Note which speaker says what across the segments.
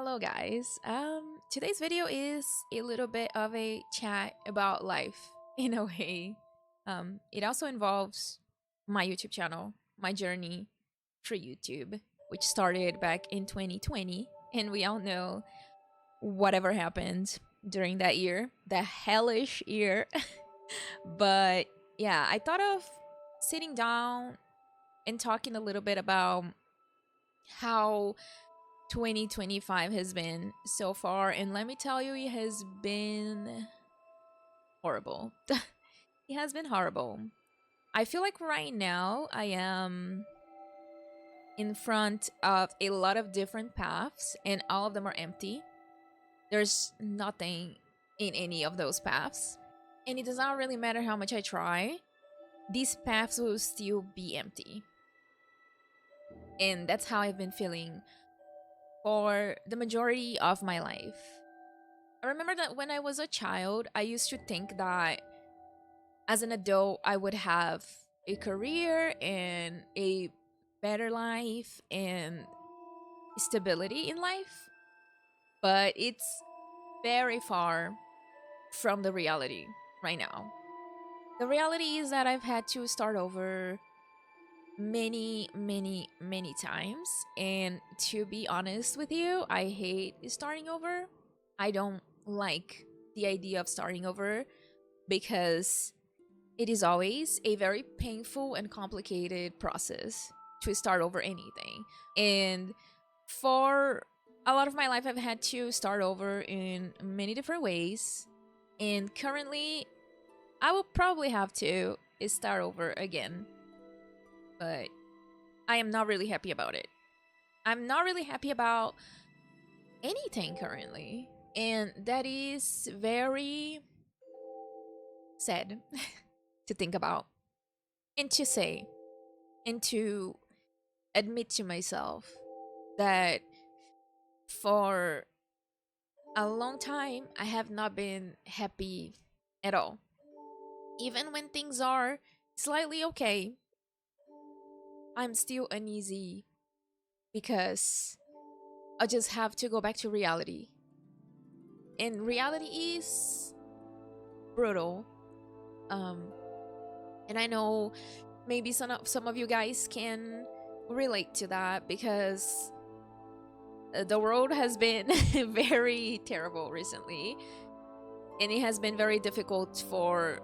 Speaker 1: Hello guys. Today's video is a little bit of a chat about life in a way. It also involves my YouTube channel, my journey through YouTube, which started back in 2020, and we all know whatever happened during that year, the hellish year. But yeah, I thought of sitting down and talking a little bit about how 2025 has been so far, and let me tell you, it has been horrible. It has been horrible. I feel like right now I am in front of a lot of different paths, and all of them are empty. There's nothing in any of those paths, and it does not really matter how much I try, these paths will still be empty. And that's how I've been feeling for the majority of my life. I remember that when I was a child, I used to think that as an adult, I would have a career and a better life and stability in life. But it's very far from the reality right now. The reality is that I've had to start over many times. And to be honest with you, I hate starting over. I don't like the idea of starting over because it is always a very painful and complicated process to start over anything. And for a lot of my life, I've had to start over in many different ways. And currently, I will probably have to start over again. But I am not really happy about it. I'm not really happy about anything currently. And that is very sad to think about and to say and to admit to myself that for a long time I have not been happy at all. Even when things are slightly okay, I'm still uneasy because I just have to go back to reality. And reality is brutal. Um and I know maybe some of you guys can relate to that because the world has been very terrible recently, and it has been very difficult for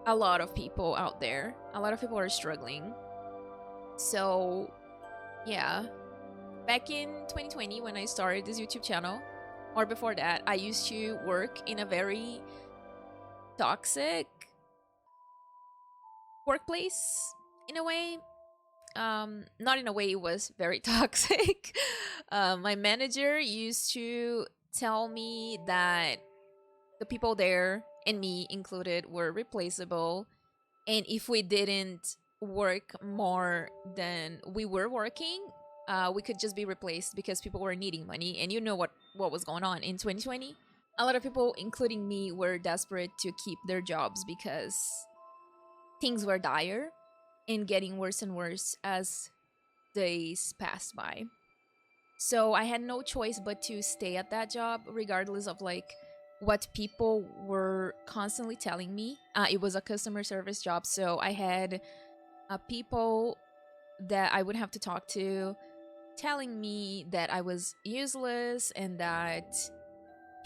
Speaker 1: a lot of people out there. A lot of people are struggling. So yeah, back in 2020 when I started this YouTube channel, or before that, I used to work in a very toxic workplace in a way. Not in a way it was very toxic. My manager used to tell me that the people there, and me included, were replaceable, and if we didn't work more than we were working, we could just be replaced because people were needing money. And you know what was going on in 2020. A lot of people, including me, were desperate to keep their jobs because things were dire and getting worse and worse as days passed by. So I had no choice but to stay at that job, regardless of like what people were constantly telling me. It was a customer service job, so I had people that I would have to talk to telling me that I was useless and that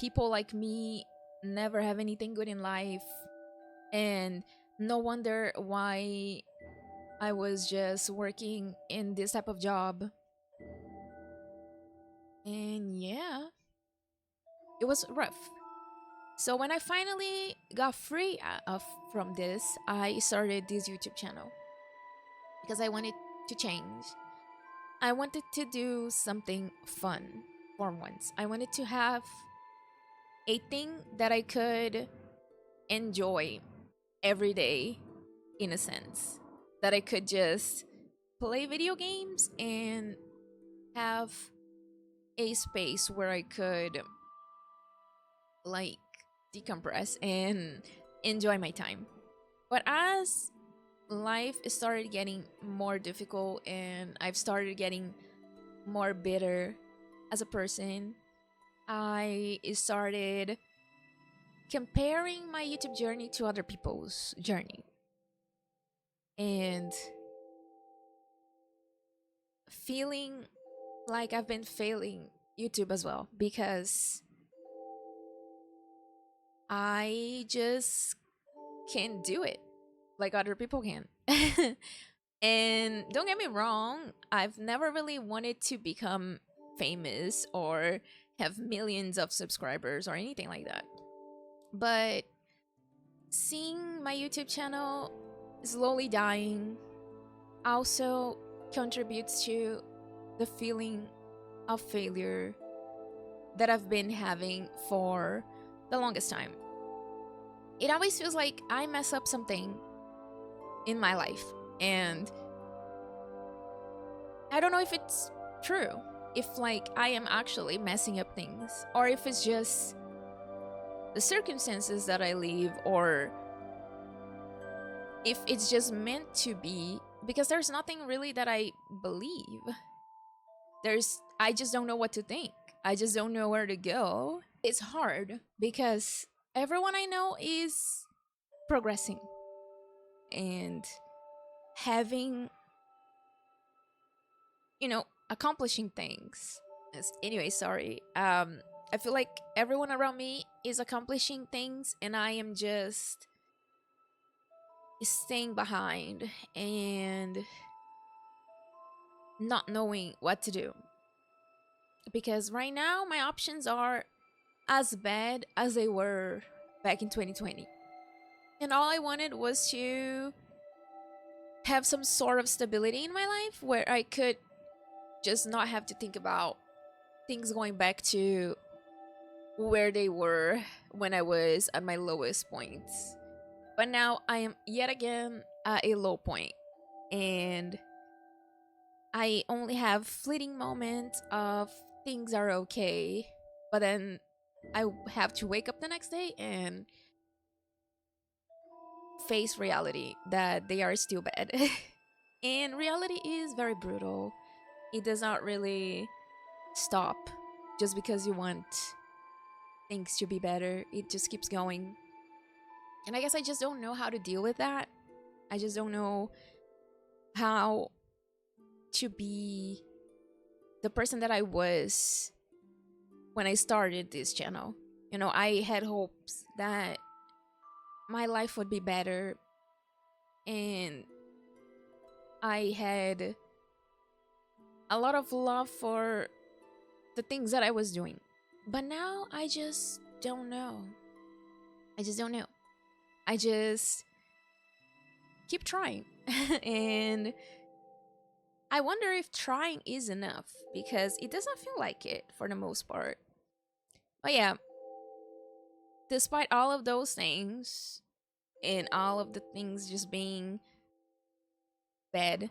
Speaker 1: people like me never have anything good in life, and no wonder why I was just working in this type of job. And yeah, it was rough. So when I finally got free from this, I started this YouTube channel because I wanted to change. I wanted to do something fun for once. I wanted to have a thing that I could enjoy every day, in a sense. That I could just play video games and have a space where I could like decompress and enjoy my time. But as life started getting more difficult and I've started getting more bitter as a person, I started comparing my YouTube journey to other people's journey and feeling like I've been failing YouTube as well because I just can't do it like other people can. And don't get me wrong, I've never really wanted to become famous or have millions of subscribers or anything like that. But seeing my YouTube channel slowly dying also contributes to the feeling of failure that I've been having for the longest time. It always feels like I mess up something in my life, and I don't know if it's true, if like I am actually messing up things, or if it's just the circumstances that I live, or if it's just meant to be, because there's nothing really that I believe. I just don't know what to think. I just don't know where to go. It's hard because everyone I know is progressing and having, accomplishing things. Anyway, sorry. I feel like everyone around me is accomplishing things and I am just staying behind and not knowing what to do. Because right now my options are as bad as they were back in 2020. And all I wanted was to have some sort of stability in my life where I could just not have to think about things going back to where they were when I was at my lowest points. But now I am yet again at a low point, and I only have fleeting moments of things are okay, but then I have to wake up the next day and face reality that they are still bad. And reality is very brutal. It does not really stop just because you want things to be better. It just keeps going. And I guess I just don't know how to deal with that. I just don't know how to be the person that I was when I started this channel. I had hopes that my life would be better, and I had a lot of love for the things that I was doing. But now I just don't know. I just don't know. I just keep trying. And I wonder if trying is enough because it doesn't feel like it for the most part. But yeah, despite all of those things and all of the things just being bad,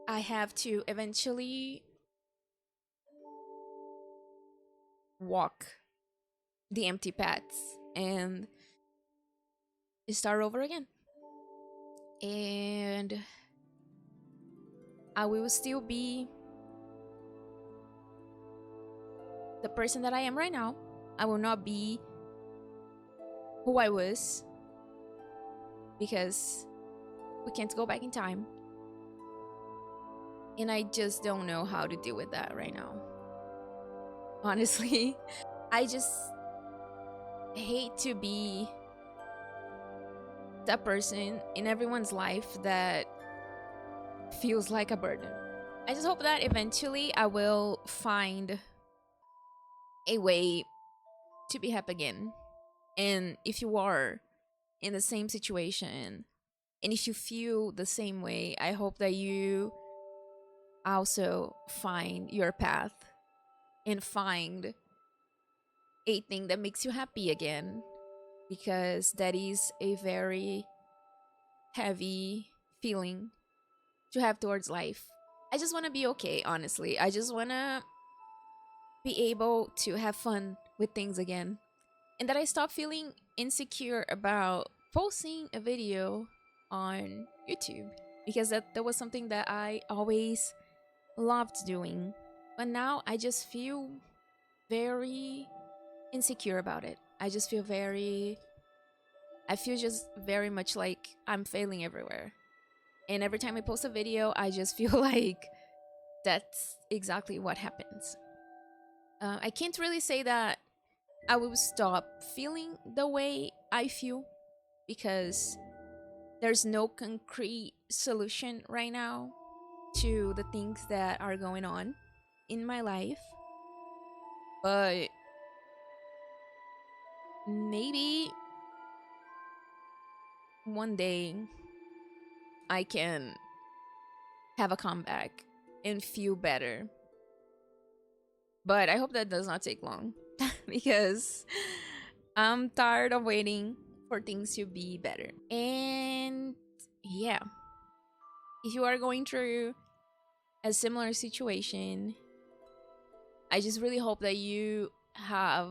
Speaker 1: I have to eventually walk the empty paths and start over again. And I will still be the person that I am right now. I will not be who I was because we can't go back in time. And I just don't know how to deal with that right now. Honestly, I just hate to be that person in everyone's life that feels like a burden. I just hope that eventually I will find a way to be happy again. And if you are in the same situation and if you feel the same way, I hope that you also find your path and find a thing that makes you happy again, because that is a very heavy feeling to have towards life. I just want to be okay, honestly. I just want to be able to have fun with things again. And that I stop feeling insecure about posting a video on YouTube, because that was something that I always loved doing. But now I just feel very insecure about it. I feel just very much like I'm failing everywhere. And every time I post a video, I just feel like that's exactly what happens. I can't really say that I will stop feeling the way I feel because there's no concrete solution right now to the things that are going on in my life. But maybe one day I can have a comeback and feel better. But I hope that does not take long because I'm tired of waiting for things to be better. And yeah, if you are going through a similar situation, I just really hope that you have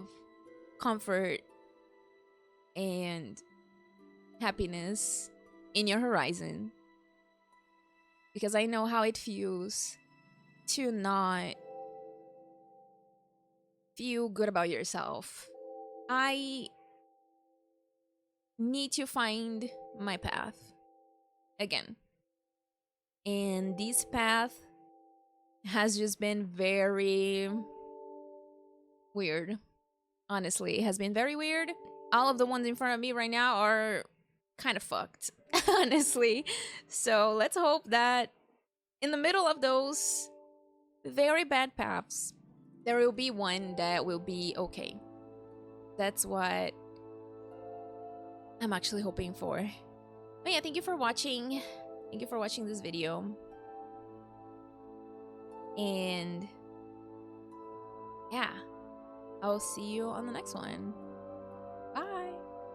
Speaker 1: comfort and happiness in your horizon, because I know how it feels to not feel good about yourself. I need to find my path again. And this path has just been very weird. Honestly, it has been very weird. All of the ones in front of me right now are kind of fucked, honestly. So let's hope that in the middle of those very bad paths, there will be one that will be okay. That's what I'm actually hoping for. But yeah, thank you for watching. Thank you for watching this video. And yeah, I'll see you on the next one.